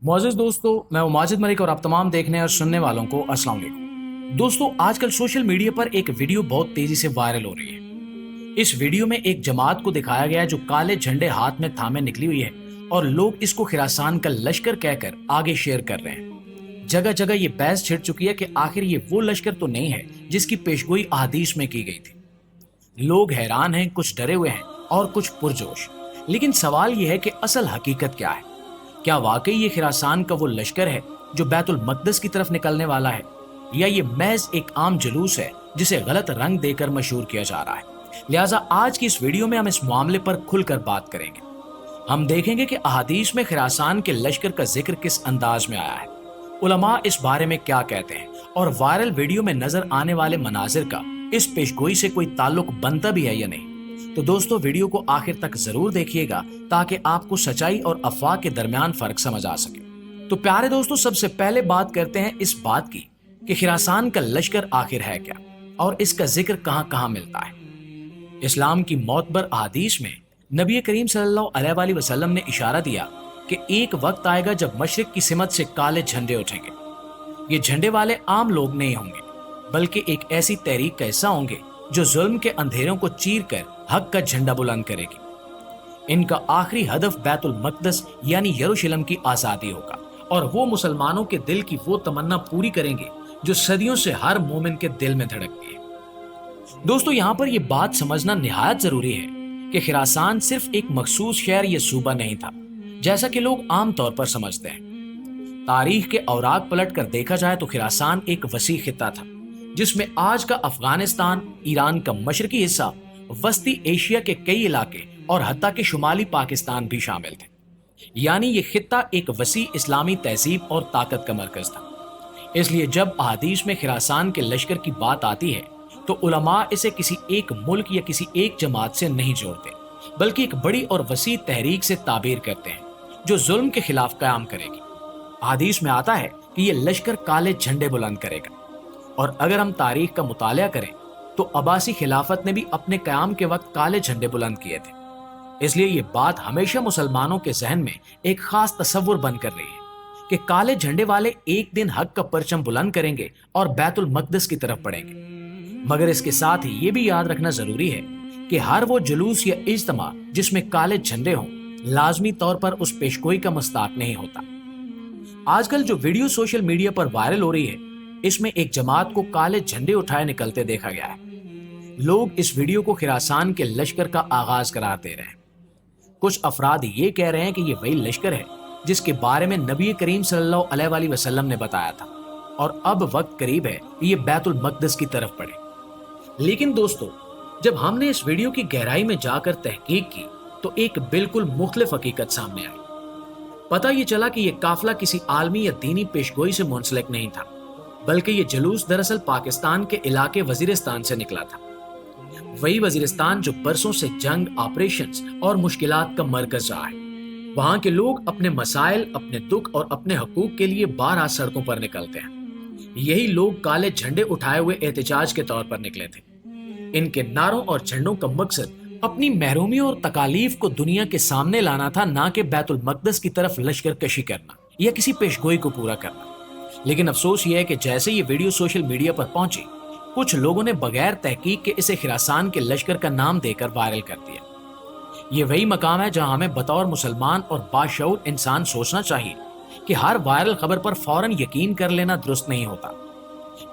معزز دوستو، میں ہوں ماجد ملک اور آپ تمام دیکھنے اور سننے والوں کو السلام علیکم۔ دوستو، آج کل سوشل میڈیا پر ایک ویڈیو بہت تیزی سے وائرل ہو رہی ہے۔ اس ویڈیو میں ایک جماعت کو دکھایا گیا ہے جو کالے جھنڈے ہاتھ میں تھامے نکلی ہوئی ہے اور لوگ اس کو خراسان کا لشکر کہہ کر آگے شیئر کر رہے ہیں۔ جگہ جگہ یہ بحث چھڑ چکی ہے کہ آخر یہ وہ لشکر تو نہیں ہے جس کی پیشگوئی احادیث میں کی گئی تھی۔ لوگ حیران ہیں، کچھ ڈرے ہوئے ہیں اور کچھ پرجوش۔ لیکن سوال یہ ہے کہ اصل حقیقت کیا ہے؟ کیا واقعی یہ خراسان کا وہ لشکر ہے جو بیت المقدس کی طرف نکلنے والا ہے، یا یہ محض ایک عام جلوس ہے جسے غلط رنگ دے کر مشہور کیا جا رہا ہے؟ لہٰذا آج کی اس ویڈیو میں ہم اس معاملے پر کھل کر بات کریں گے۔ ہم دیکھیں گے کہ احادیث میں خراسان کے لشکر کا ذکر کس انداز میں آیا ہے، علماء اس بارے میں کیا کہتے ہیں، اور وائرل ویڈیو میں نظر آنے والے مناظر کا اس پیشگوئی سے کوئی تعلق بنتا بھی ہے یا نہیں۔ تو دوستو، ویڈیو کو آخر تک ضرور دیکھیے گا تاکہ آپ کو سچائی اور افواہ کے درمیان فرق سمجھ آ سکے۔ تو پیارے دوستو، سب سے پہلے بات کرتے ہیں اس بات کی کہ خراسان کا لشکر آخر ہے کیا اور اس کا ذکر کہاں کہاں ملتا ہے۔ اسلام کی معتبر احادیث میں نبی کریم صلی اللہ علیہ وآلہ وسلم نے اشارہ دیا کہ ایک وقت آئے گا جب مشرق کی سمت سے کالے جھنڈے اٹھیں گے۔ یہ جھنڈے والے عام لوگ نہیں ہوں گے، بلکہ ایک ایسی تحریک کا حصہ ہوں گے جو ظلم کے اندھیروں کو چیر کر حق کا جھنڈا بلند کرے گی۔ ان کا آخری ہدف بیت المقدس یعنی یروشلم کی آزادی ہوگا، اور وہ مسلمانوں کے دل کی وہ تمنا پوری کریں گے جو صدیوں سے ہر مومن کے دل میں دھڑکتی ہے۔ دوستو، یہاں پر یہ بات سمجھنا نہایت ضروری ہے کہ خراسان صرف ایک مخصوص شہر یا صوبہ نہیں تھا جیسا کہ لوگ عام طور پر سمجھتے ہیں۔ تاریخ کے اوراق پلٹ کر دیکھا جائے تو خراسان ایک وسیع خطہ تھا جس میں آج کا افغانستان، ایران کا مشرقی حصہ، وسطی ایشیا کے کئی علاقے اور حتیٰ کہ شمالی پاکستان بھی شامل تھے۔ یعنی یہ خطہ ایک وسیع اسلامی تہذیب اور طاقت کا مرکز تھا۔ اس لیے جب احادیث میں خراسان کے لشکر کی بات آتی ہے تو علماء اسے کسی ایک ملک یا کسی ایک جماعت سے نہیں جوڑتے، بلکہ ایک بڑی اور وسیع تحریک سے تعبیر کرتے ہیں جو ظلم کے خلاف قیام کرے گی۔ احادیث میں آتا ہے کہ یہ لشکر کالے جھنڈے بلند کرے گا، اور اگر ہم تاریخ کا مطالعہ کریں تو عباسی خلافت نے بھی اپنے قیام کے وقت کالے جھنڈے بلند کیے تھے۔ اس لیے یہ بات ہمیشہ مسلمانوں کے ذہن میں ایک خاص تصور بن کر رہی ہے کہ کالے جھنڈے والے ایک دن حق کا پرچم بلند کریں گے اور بیت المقدس کی طرف بڑھیں گے۔ مگر اس کے ساتھ ہی یہ بھی یاد رکھنا ضروری ہے کہ ہر وہ جلوس یا اجتماع جس میں کالے جھنڈے ہوں لازمی طور پر اس پیشگوئی کا مصداق نہیں ہوتا۔ آج کل جو ویڈیو سوشل میڈیا پر وائرل ہو رہی ہے، اس میں ایک جماعت کو کالے جھنڈے اٹھائے نکلتے دیکھا گیا ہے۔ لوگ اس ویڈیو کو خراسان کے لشکر کا آغاز قرار دے رہے ہیں۔ کچھ افراد یہ کہہ رہے ہیں کہ یہ وہی لشکر ہے جس کے بارے میں نبی کریم صلی اللہ علیہ وآلہ وسلم نے بتایا تھا، اور اب وقت قریب ہے کہ یہ بیت المقدس کی طرف بڑھے۔ لیکن دوستو، جب ہم نے اس ویڈیو کی گہرائی میں جا کر تحقیق کی تو ایک بالکل مختلف حقیقت سامنے آئی۔ پتہ یہ چلا کہ یہ قافلہ کسی عالمی یا دینی پیشگوئی سے منسلک نہیں تھا، بلکہ یہ جلوس دراصل پاکستان کے علاقے وزیرستان سے نکلا تھا۔ وہی وزیرستان جو برسوں سے جنگ، آپریشنز اور مشکلات کا مرکز رہا ہے۔ وہاں کے لوگ اپنے مسائل، اپنے دکھ اور اپنے حقوق کے لیے بارہا سڑکوں پر نکلتے ہیں۔ یہی لوگ کالے جھنڈے اٹھائے ہوئے احتجاج کے طور پر نکلے تھے۔ ان کے نعروں اور جھنڈوں کا مقصد اپنی محرومیوں اور تکالیف کو دنیا کے سامنے لانا تھا، نہ کہ بیت المقدس کی طرف لشکر کشی کرنا یا کسی پیشگوئی کو پورا کرنا۔ لیکن افسوس یہ ہے کہ جیسے یہ ویڈیو سوشل میڈیا پر پہنچی، کچھ لوگوں نے بغیر تحقیق کے اسے خراسان کے لشکر کا نام دے کر وائرل کر دیا۔ یہ وہی مقام ہے جہاں ہمیں بطور مسلمان اور باشعور انسان سوچنا چاہیے کہ ہر وائرل خبر پر فوراً یقین کر لینا درست نہیں ہوتا۔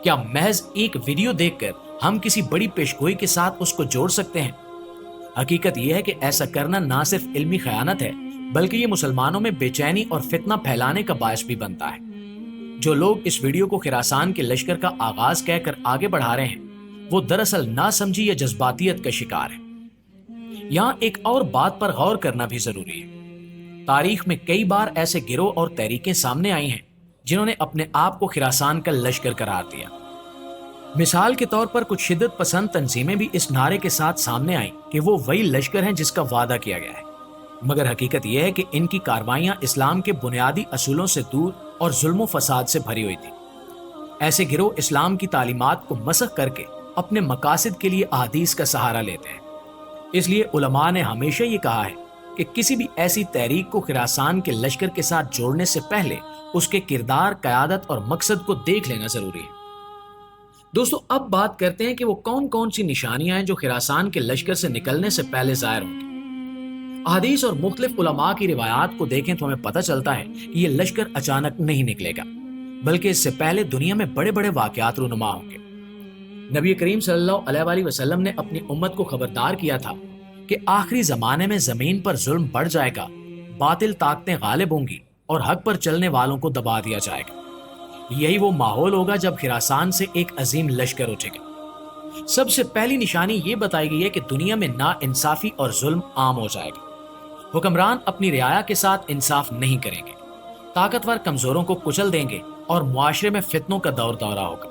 کیا محض ایک ویڈیو دیکھ کر ہم کسی بڑی پیشگوئی کے ساتھ اس کو جوڑ سکتے ہیں؟ حقیقت یہ ہے کہ ایسا کرنا نہ صرف علمی خیانت ہے، بلکہ یہ مسلمانوں میں بے چینی اور فتنہ پھیلانے کا باعث بھی بنتا ہے۔ جو لوگ اس ویڈیو کو خراسان کے لشکر کا آغاز کہہ کر آگے بڑھا رہے ہیں، وہ دراصل ناسمجھی یا جذباتیت کا شکار ہے۔ یہاں ایک اور بات پر غور کرنا بھی ضروری ہے۔ تاریخ میں کئی بار ایسے گروہ اور تحریکیں سامنے آئی ہیں جنہوں نے اپنے آپ کو خراسان کا لشکر قرار دیا۔ مثال کے طور پر کچھ شدت پسند تنظیمیں بھی اس نعرے کے ساتھ سامنے آئیں کہ وہ وہی لشکر ہیں جس کا وعدہ کیا گیا ہے، مگر حقیقت یہ ہے کہ ان کی کاروائیاں اسلام کے بنیادی اصولوں سے دور اور ظلم و فساد سے بھری ہوئی تھی۔ ایسے گروہ اسلام کی تعلیمات کو مسخ کر کے اپنے مقاصد کے لیے احادیث کا سہارا لیتے ہیں۔ اس لیے علماء نے ہمیشہ یہ کہا ہے کہ کسی بھی ایسی تحریک کو خراسان کے لشکر کے ساتھ جوڑنے سے پہلے اس کے کردار، قیادت اور مقصد کو دیکھ لینا ضروری ہے۔ دوستو اب بات کرتے ہیں کہ وہ کون کون سی نشانیاں ہیں جو خراسان کے لشکر سے نکلنے سے پہلے ظاہر ہوں گی۔ احادیث اور مختلف علماء کی روایات کو دیکھیں تو ہمیں پتہ چلتا ہے کہ یہ لشکر اچانک نہیں نکلے گا، بلکہ اس سے پہلے دنیا میں بڑے بڑے واقعات رونما ہوں گے۔ نبی کریم صلی اللہ علیہ وآلہ وسلم نے اپنی امت کو خبردار کیا تھا کہ آخری زمانے میں زمین پر ظلم بڑھ جائے گا، باطل طاقتیں غالب ہوں گی اور حق پر چلنے والوں کو دبا دیا جائے گا۔ یہی وہ ماحول ہوگا جب خراسان سے ایک عظیم لشکر اٹھے گا۔ سب سے پہلی نشانی یہ بتائی گئی ہے کہ دنیا میں ناانصافی اور ظلم عام ہو جائے گا۔ حکمران اپنی رعایا کے ساتھ انصاف نہیں کریں گے، طاقتور کمزوروں کو کچل دیں گے اور معاشرے میں فتنوں کا دور دورہ ہوگا۔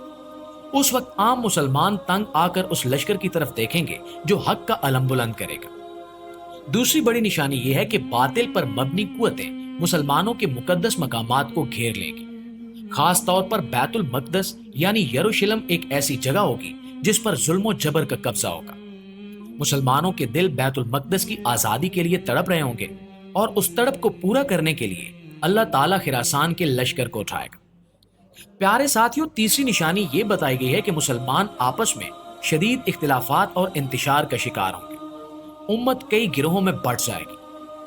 اس وقت عام مسلمان تنگ آ کر اس لشکر کی طرف دیکھیں گے جو حق کا علم بلند کرے گا۔ دوسری بڑی نشانی یہ ہے کہ باطل پر مبنی قوتیں مسلمانوں کے مقدس مقامات کو گھیر لیں گی۔ خاص طور پر بیت المقدس یعنی یروشلم ایک ایسی جگہ ہوگی جس پر ظلم و جبر کا قبضہ ہوگا۔ مسلمانوں کے دل بیت المقدس کی آزادی کے لیے تڑپ رہے ہوں گے اور اس تڑپ کو پورا کرنے کے لیے اللہ تعالیٰ خراسان کے لشکر کو اٹھائے گا۔ پیارے ساتھیوں، تیسری نشانی یہ بتائی گئی ہے کہ مسلمان آپس میں شدید اختلافات اور انتشار کا شکار ہوں گے۔ امت کئی گروہوں میں بٹ جائے گی،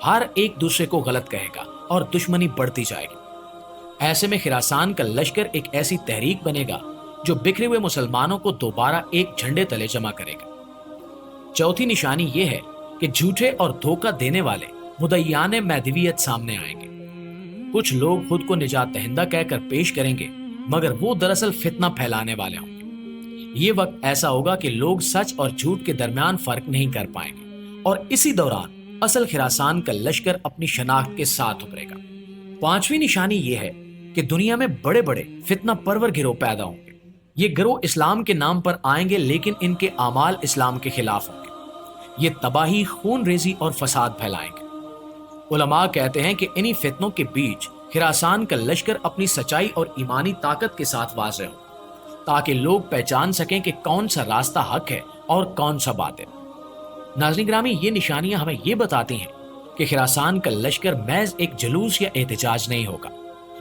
ہر ایک دوسرے کو غلط کہے گا اور دشمنی بڑھتی جائے گی۔ ایسے میں خراسان کا لشکر ایک ایسی تحریک بنے گا جو بکھرے ہوئے مسلمانوں کو دوبارہ ایک جھنڈے تلے جمع کرے گا۔ چوتھی نشانی یہ ہے کہ جھوٹے اور دھوکہ دینے والے مدعیان مہدویت سامنے آئیں گے۔ کچھ لوگ خود کو نجات دہندہ کہہ کر پیش کریں گے، مگر وہ دراصل فتنہ پھیلانے والے ہوں گے۔ یہ وقت ایسا ہوگا کہ لوگ سچ اور جھوٹ کے درمیان فرق نہیں کر پائیں گے اور اسی دوران اصل خراسان کا لشکر اپنی شناخت کے ساتھ ابھرے گا۔ پانچویں نشانی یہ ہے کہ دنیا میں بڑے بڑے فتنہ پرور گروہ پیدا ہوں گے۔ یہ گروہ اسلام کے نام پر آئیں گے لیکن ان کے اعمال اسلام کے خلاف ہوں گے۔ یہ تباہی، خون ریزی اور فساد پھیلائیں گے۔ علماء کہتے ہیں کہ انہی فتنوں کے بیچ خراسان کا لشکر اپنی سچائی اور ایمانی طاقت کے ساتھ واضح ہو، تاکہ لوگ پہچان سکیں کہ کون سا راستہ حق ہے اور کون سا باطل۔ ناظرین گرامی، یہ نشانیاں ہمیں یہ بتاتی ہیں کہ خراسان کا لشکر محض ایک جلوس یا احتجاج نہیں ہوگا،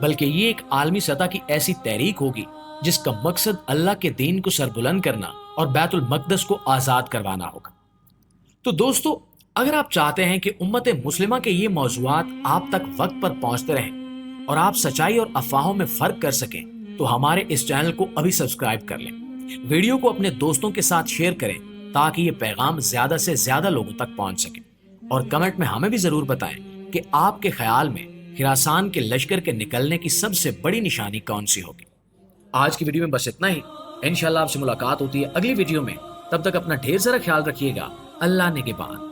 بلکہ یہ ایک عالمی سطح کی ایسی تحریک ہوگی جس کا مقصد اللہ کے دین کو سربلند کرنا اور بیت المقدس کو آزاد کروانا ہوگا۔ تو دوستو، اگر آپ چاہتے ہیں کہ امت مسلمہ کے یہ موضوعات آپ تک وقت پر پہنچتے رہیں اور آپ سچائی اور افواہوں میں فرق کر سکیں تو ہمارے اس چینل کو ابھی سبسکرائب کر لیں، ویڈیو کو اپنے دوستوں کے ساتھ شیئر کریں تاکہ یہ پیغام زیادہ سے زیادہ لوگوں تک پہنچ سکے، اور کمنٹ میں ہمیں بھی ضرور بتائیں کہ آپ کے خیال میں خراسان کے لشکر کے نکلنے کی سب سے بڑی نشانی کون سی ہوگی۔ آج کی ویڈیو میں بس اتنا ہی، انشاءاللہ آپ سے ملاقات ہوتی ہے اگلی ویڈیو میں۔ تب تک اپنا ڈھیر سارا خیال رکھیے گا۔ اللہ نگہبان۔